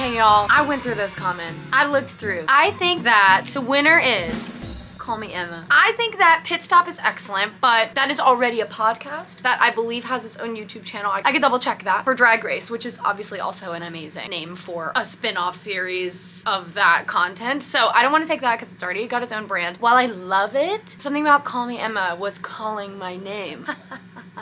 Okay, y'all, I went through those comments. I looked through. I think that the winner is Call Me Emma. I think that Pit Stop is excellent, but that is already a podcast that I believe has its own YouTube channel. I could double check that. For Drag Race, which is obviously also an amazing name for a spin-off series of that content. So I don't want to take that because it's already got its own brand. While I love it, something about Call Me Emma was calling my name.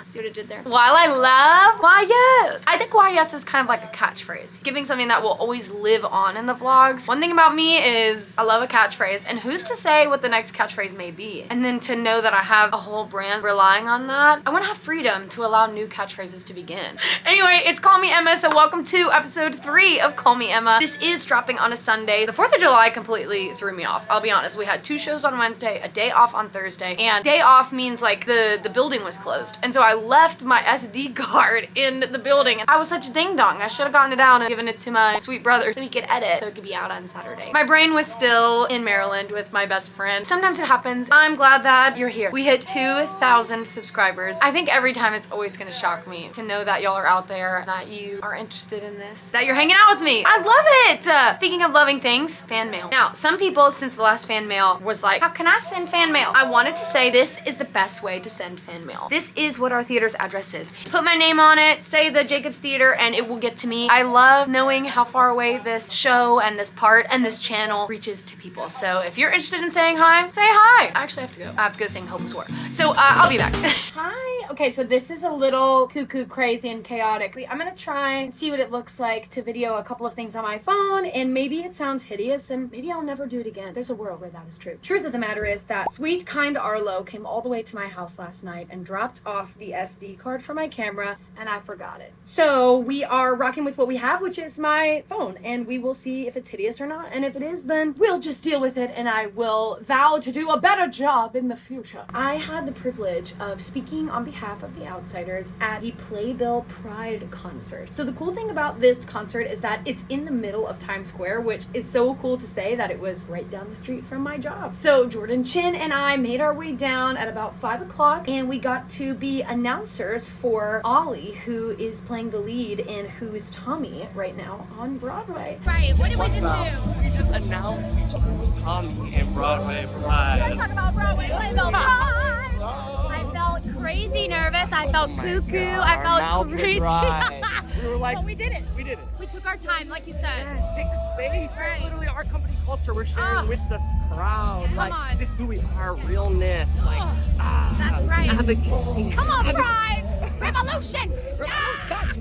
See what I did there? While I love why yes. I think why yes is kind of like a catchphrase, giving something that will always live on in the vlogs. One thing about me is I love a catchphrase, and who's to say what the next catchphrase may be? And then to know that I have a whole brand relying on that, I want to have freedom to allow new catchphrases to begin. Anyway, it's Call Me Emma, so welcome to episode 3 of Call Me Emma. This is dropping on a Sunday. The 4th of July completely threw me off. I'll be honest. We had 2 shows on Wednesday, a day off on Thursday, and day off means like the building was closed. And so I left my SD card in the building, and I was such a ding dong. I should have gotten it out and given it to my sweet brother so he could edit so it could be out on Saturday. My brain was still in Maryland with my best friend. Sometimes it happens. I'm glad that you're here. We hit 2,000 subscribers. I think every time it's always gonna shock me to know that y'all are out there, that you are interested in this, that you're hanging out with me. I love it! Speaking of loving things, fan mail. Now, some people since the last fan mail was like, how can I send fan mail? I wanted to say this is the best way to send fan mail. This is what our theater's address is. Put my name on it, say the Jacobs Theater, and it will get to me. I love knowing how far away this show and this part and this channel reaches to people. So if you're interested in saying hi, say hi. I actually have to go. I have to go sing Hopeless War. So I'll be back. Hi. Okay, so this is a little cuckoo, crazy, and chaotic. I'm gonna try and see what it looks like to video a couple of things on my phone, and maybe it sounds hideous, and maybe I'll never do it again. There's a world where that is true. Truth of the matter is that sweet, kind Arlo came all the way to my house last night and dropped off the SD card for my camera, and I forgot it. So we are rocking with what we have, which is my phone, and we will see if it's hideous or not, and if it is, then we'll just deal with it, and I will vow to do a better job in the future. I had the privilege of speaking on behalf of the Outsiders at the Playbill Pride concert. So the cool thing about this concert is that it's in the middle of Times Square, which is so cool to say that it was right down the street from my job. So Jordan Chin and I made our way down at about 5 o'clock, and we got to be announcers for Ollie, who is playing the lead in Who is Tommy right now on Broadway. Right, what did we just do? We just announced Tommy in Broadway Pride. Let's talk about Broadway Playbill Pride. I felt crazy nervous. I felt cuckoo. I felt crazy. We were like, but we did it. We did it. We took our time, like you said. Yes, take the space. Right. That's literally our company culture. We're sharing with this crowd. Come like, on. this is who we are, realness. Like, that's right. advocacy. Come on, Pride! Revolution! Yeah!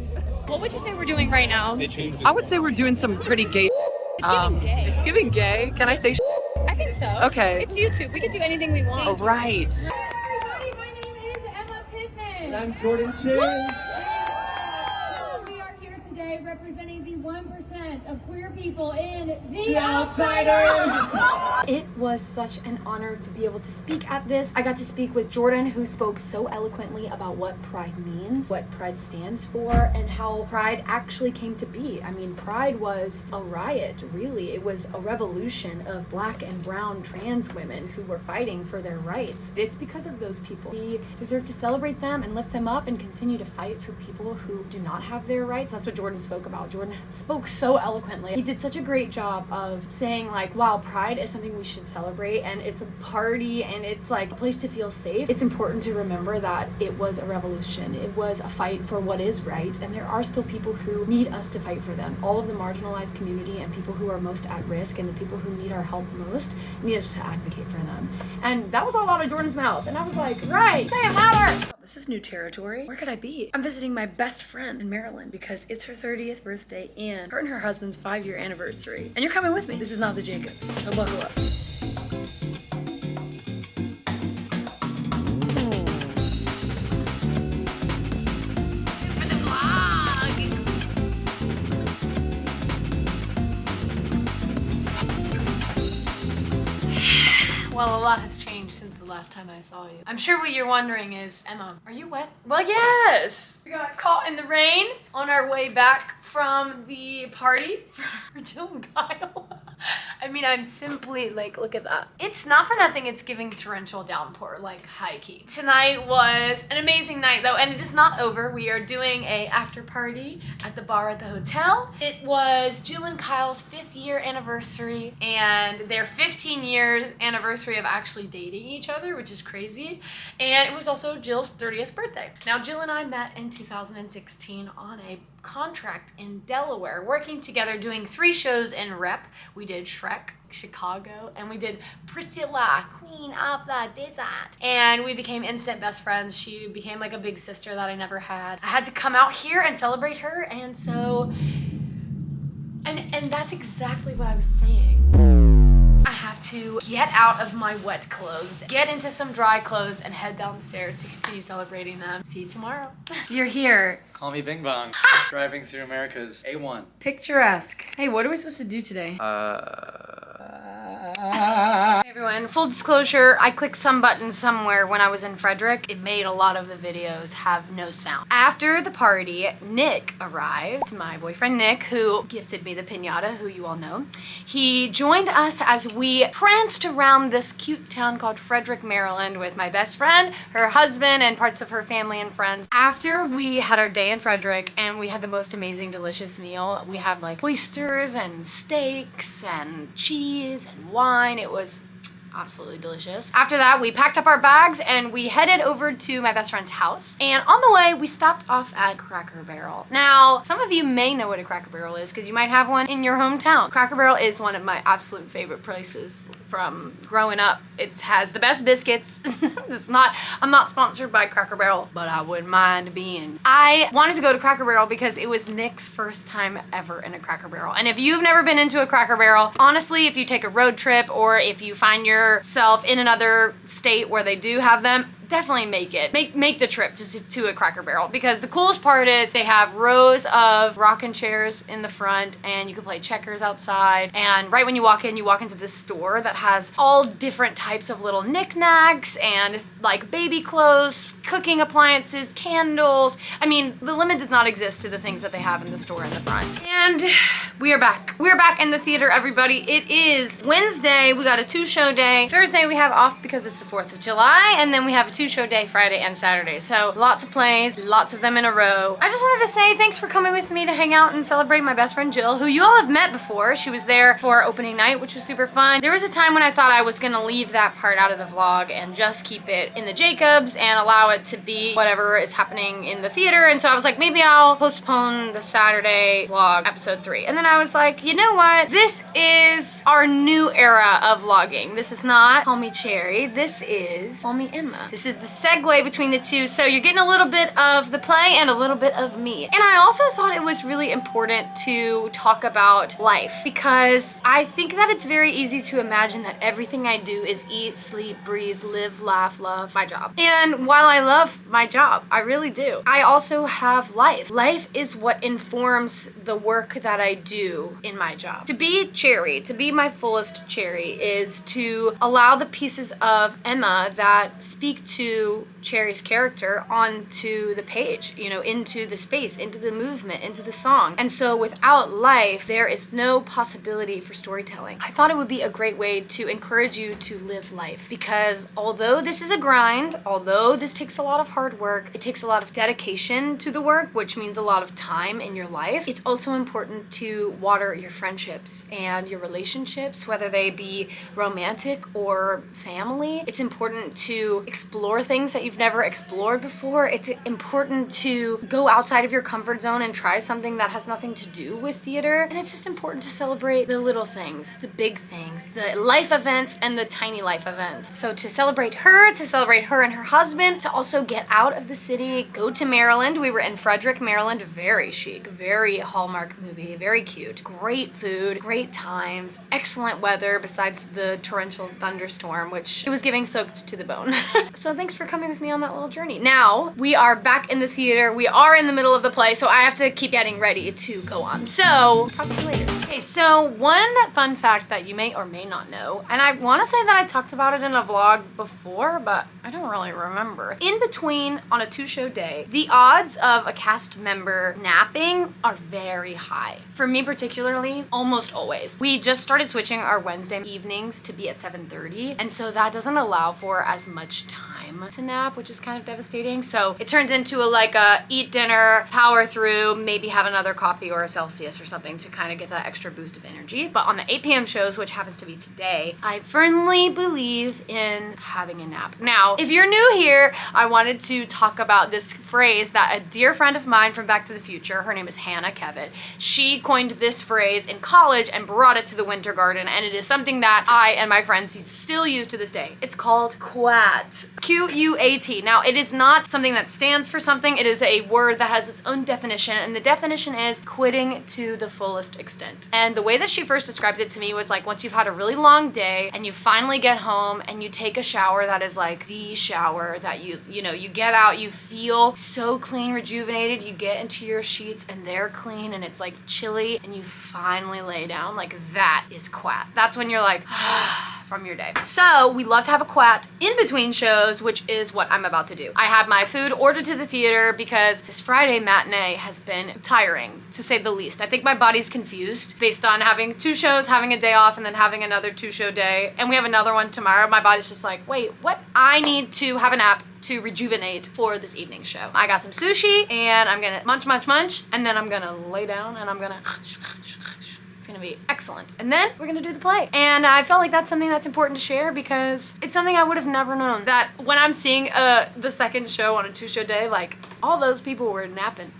What would you say we're doing right now? I would say we're doing some pretty gay. It's giving gay. It's giving gay. Can I say? I think so. Okay. It's YouTube. We can do anything we want. Oh, right. Hi, everybody. My name is Emma Pittman. And I'm Jordan Chin. We are here today representing the 1% of queer people in The Outsiders. It was such an honor to be able to speak at this. I got to speak with Jordan, who spoke so eloquently about what Pride means, what Pride stands for, and how Pride actually came to be. I mean, Pride was a riot, really. It was a revolution of Black and brown trans women who were fighting for their rights. It's because of those people. We deserve to celebrate them and lift them up and continue to fight for people who do not have their rights. That's what Jordan spoke about. Jordan spoke so eloquently. He did such a great job of saying, like, wow, Pride is something we should celebrate, and it's a party, and it's like a place to feel safe. It's important to remember that it was a revolution. It was a fight for what is right, and there are still people who need us to fight for them. All of the marginalized community and people who are most at risk and the people who need our help most need us to advocate for them. And that was all out of Jordan's mouth, and I was like, right, say it louder! This is new territory. Where could I be? I'm visiting my best friend in Maryland because it's her 30th birthday and her husband's 5-year anniversary. And you're coming with me. This is not the Jacobs, so buckle up. Well, a lot has changed since the last time I saw you. I'm sure what you're wondering is, Emma, are you wet? Well, yes! We got caught in the rain on our way back from the party for Jill and Kyle. I mean, I'm simply like, look at that. It's not for nothing, it's giving torrential downpour, like high key. Tonight was an amazing night though, and it is not over. We are doing a after party at the bar at the hotel. It was Jill and Kyle's 5th year anniversary and their 15-year anniversary of actually dating each other, which is crazy. And it was also Jill's 30th birthday. Now, Jill and I met in 2016 on a contract in Delaware, working together doing 3 shows in rep. We did Shrek, Chicago, and we did Priscilla, Queen of the Desert. And we became instant best friends. She became like a big sister that I never had. I had to come out here and celebrate her, and so, and that's exactly what I was saying. I have to get out of my wet clothes, get into some dry clothes, and head downstairs to continue celebrating them. See you tomorrow. You're here. Call me Bing Bong. Driving through America's A1. Picturesque. Hey, what are we supposed to do today? Hey everyone, full disclosure, I clicked some button somewhere when I was in Fredrick. It made a lot of the videos have no sound. After the party, Nick arrived, my boyfriend Nick, who gifted me the piñata, who you all know. He joined us as we pranced around this cute town called Fredrick, Maryland with my best friend, her husband, and parts of her family and friends. After we had our day in Fredrick and we had the most amazing, delicious meal, we had like oysters and steaks and cheese and wine. It was absolutely delicious. After that, we packed up our bags and we headed over to my best friend's house. And on the way, we stopped off at Cracker Barrel. Now, some of you may know what a Cracker Barrel is because you might have one in your hometown. Cracker Barrel is one of my absolute favorite places from growing up. It has the best biscuits. I'm not sponsored by Cracker Barrel, but I wouldn't mind being. I wanted to go to Cracker Barrel because it was Nick's first time ever in a Cracker Barrel. And if you've never been into a Cracker Barrel, honestly, if you take a road trip or if you find yourself in another state where they do have them, definitely make the trip to a Cracker Barrel, because the coolest part is they have rows of rocking chairs in the front and you can play checkers outside, and right when you walk into this store that has all different types of little knickknacks and like baby clothes, cooking appliances, candles. I mean, the limit does not exist to the things that they have in the store in the front. And we are back. We are back in the theater, everybody. It is Wednesday. We got a 2-show day. Thursday we have off because it's the 4th of July, and then we have a 2-show day Friday and Saturday. So lots of plays, lots of them in a row. I just wanted to say thanks for coming with me to hang out and celebrate my best friend Jill, who you all have met before. She was there for opening night, which was super fun. There was a time when I thought I was gonna leave that part out of the vlog and just keep it in the Jacobs and allow it to be whatever is happening in the theater. And so I was like, maybe I'll postpone the Saturday vlog episode 3. And then I was like, you know what? This is our new era of vlogging. This is not Call Me Cherry. This is Call Me Emma. This is the segue between the two. So you're getting a little bit of the play and a little bit of me. And I also thought it was really important to talk about life, because I think that it's very easy to imagine that everything I do is eat, sleep, breathe, live, laugh, love my job. And while I love my job, I really do, I also have life. Life is what informs the work that I do in my job. To be Cherry, to be my fullest Cherry, is to allow the pieces of Emma that speak to Cherry's character onto the page, you know, into the space, into the movement, into the song. And so without life, there is no possibility for storytelling. I thought it would be a great way to encourage you to live life, because although this is a grind, although this takes a lot of hard work, it takes a lot of dedication to the work, which means a lot of time in your life. It's also important to water your friendships and your relationships, whether they be romantic or family. It's important to explore things that you've never explored before. It's important to go outside of your comfort zone and try something that has nothing to do with theater. And it's just important to celebrate the little things, the big things, the life events and the tiny life events. So to celebrate her and her husband, to also get out of the city, go to Maryland. We were in Fredrick, Maryland. Very chic, very Hallmark movie, very cute. Great food, great times, excellent weather besides the torrential thunderstorm, which it was giving soaked to the bone. So thanks for coming with me on that little journey. Now we are back in the theater. We are in the middle of the play, so I have to keep getting ready to go on. So talk to you later. Okay, so one fun fact that you may or may not know, and I want to say that I talked about it in a vlog before, but I don't really remember. In between on a 2-show day, the odds of a cast member napping are very high. For me particularly, almost always. We just started switching our Wednesday evenings to be at 7:30, and so that doesn't allow for as much time to nap, which is kind of devastating. So it turns into a eat dinner, power through, maybe have another coffee or a Celsius or something to kind of get that extra boost of energy. But on the 8 p.m. shows, which happens to be today, I firmly believe in having a nap. Now, if you're new here, I wanted to talk about this phrase that a dear friend of mine from Back to the Future, her name is Hannah Kevitt, she coined this phrase in college and brought it to the Winter Garden, and it is something that I and my friends still use to this day. It's called Quat. Q-U-A-T. Now, it is not something that stands for something. It is a word that has its own definition, and the definition is quitting to the fullest extent. And the way that she first described it to me was like once you've had a really long day and you finally get home and you take a shower that is like the shower that you get out, you feel so clean, rejuvenated, you get into your sheets and they're clean and it's like chilly and you finally lay down, like that is Quat. That's when you're like, from your day. So we love to have a Quat in between shows, which is what I'm about to do. I have my food ordered to the theater because this Friday matinee has been tiring, to say the least. I think my body's confused based on having 2 shows, having a day off, and then having another 2-show day. And we have another one tomorrow. My body's just like, wait, what? I need to have a nap to rejuvenate for this evening show. I got some sushi and I'm gonna munch, and then I'm gonna lay down and I'm gonna it's gonna be excellent. And then we're gonna do the play. And I felt like that's something that's important to share because it's something I would have never known. That when I'm seeing the second show on a 2-show day, like all those people were napping.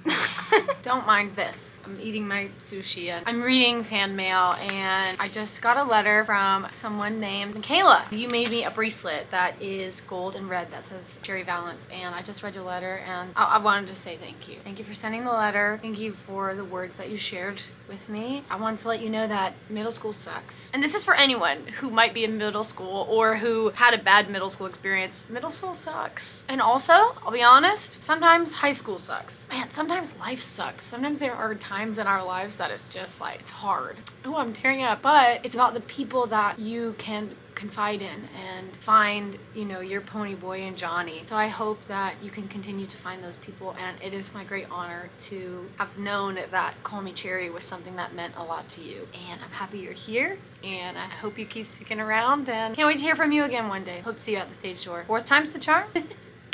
Don't mind this. I'm eating my sushi and I'm reading fan mail, and I just got a letter from someone named Michaela. You made me a bracelet that is gold and red that says Cherry Valance, and I just read your letter and I wanted to say thank you. Thank you for sending the letter. Thank you for the words that you shared with me. I wanted to let you know that middle school sucks. And this is for anyone who might be in middle school or who had a bad middle school experience. Middle school sucks. And also, I'll be honest, sometimes high school sucks. Man, sometimes life sucks. Sometimes there are times in our lives that it's just like, it's hard. Oh, I'm tearing up. But it's about the people that you can confide in and find, your pony boy and Johnny. So I hope that you can continue to find those people, and it is my great honor to have known that Call Me Cherry was something that meant a lot to you. And I'm happy you're here, and I hope you keep sticking around, and can't wait to hear from you again one day. Hope to see you at the stage door. 4th time's the charm.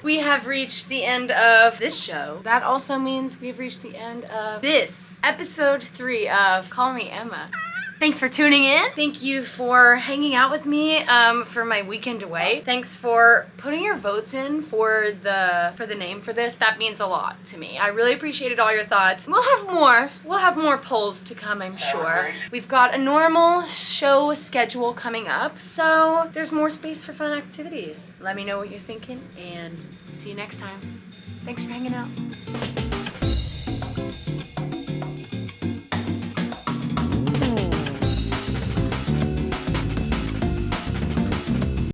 We have reached the end of this show. That also means we've reached the end of this episode 3 of Call Me Emma. Thanks for tuning in. Thank you for hanging out with me for my weekend away. Thanks for putting your votes in for the name for this. That means a lot to me. I really appreciated all your thoughts. We'll have more. We'll have more polls to come, I'm sure. We've got a normal show schedule coming up, so there's more space for fun activities. Let me know what you're thinking, and see you next time. Thanks for hanging out.